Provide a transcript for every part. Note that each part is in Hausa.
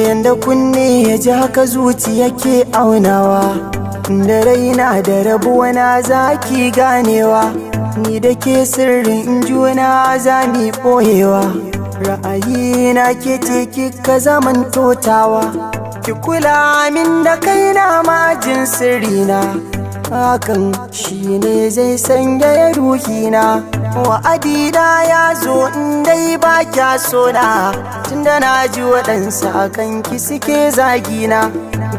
Yanda kunne ya ji haka zuciya ke aunawa, da raina da rabuwa na zaki ganewa, ni da ke sirrin juna za mi ɓoyewa. Ra'ayina ke ce kika zaman totawa, ki kula min da kaina majin sirrina, hakan shine zai sanya ruhina. Wa'adina ya zo in dai ba kya sona, tunda na ji waɗansu akan ki suke zagina.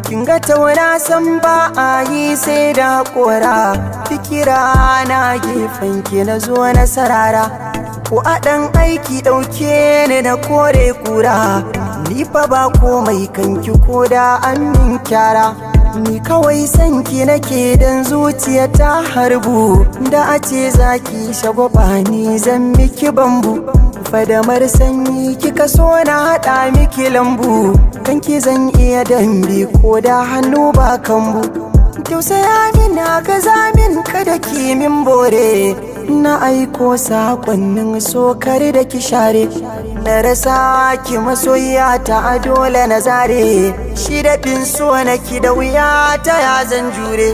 Kin ga tauna san ba a yi sai da haƙora, fikira na gefen ki na zo na sarara. Ko a ɗan aiki ɗauke ni na kore kura, ni fa ba komai kanki ko da an min kyara. Ni kawai sanki nake dan zuciya ta harbu, da a ce zaki shagwaba ni zan miki bambu. Fadamar sanyi kika so na haɗa miki lambu, kanki zan iya dambe ko da hannu ba kambu. Tausaya min haka zamin kada ki min bore, na aiko sakonnin sokar da ki share. Na rasa ki masoyiya ta dole na zare, shi da fin so na ki da wuya ta ya zan jure.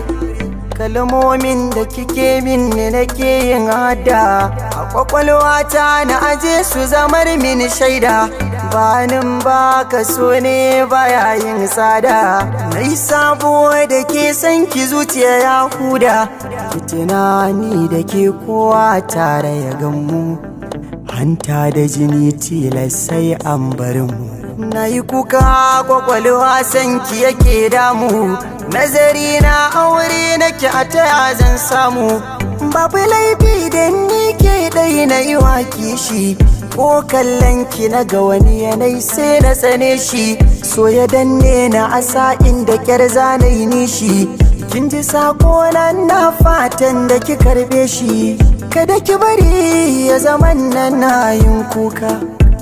Kalmomin da kike min ne nake yin hada, a kwakwalwata na aje su zamar min shaida. Banin baka so ne baya yin tsada, na yi sabo da ke san ki zuciya ya huda. Ki tunani da ke kowa tare ya gamu, hanta da jini tilas sai an bar mu. Na yi kuka kwakwalwa sanki yake damu, nazari na aure nake a taya zan samu. Babu laifi da ni ke ɗai na yi wa kishi, ko kallon ki na ga wani yanayi sai na tsane shi. So ya danne na asa inda kyar zanayi nishi, kin ji sako na fatan da ki karbe shi. Kada ki bari ya zaman nan na yin kuka,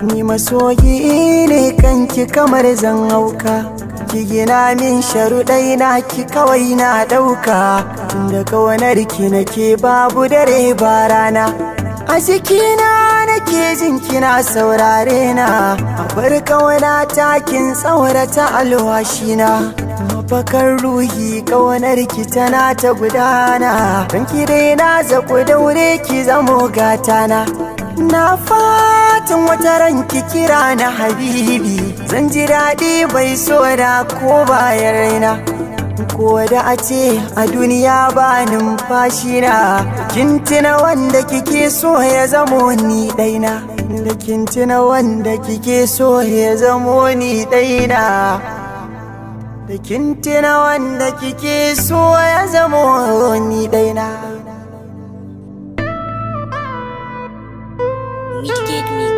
ni masoyi ne kanki kamar zan hauka. Ki gina min sharuɗai na ki kawai na ɗauka, tunda kawanar ki nake babu dare ba rana. A jikina nake jin kina saurare na, a bar kawana takin tsaurata alwashina. Mafakar ruhi kawanar ki tana ta gudana, don ki dai na zaku daure ki zamo gatana. Na fatan wata ranki kira na habibi, zan ji daɗi bai so da ko bayan raina. Ko da a ce a duniya ba numfashi na, kin tuna wanda kike so ya zamo ni ɗaina. Da kin tuna wanda kike so ya zamo ni ɗaina. Da kin tuna wanda kike so ya zamo ni ɗaina. Midgate Mix.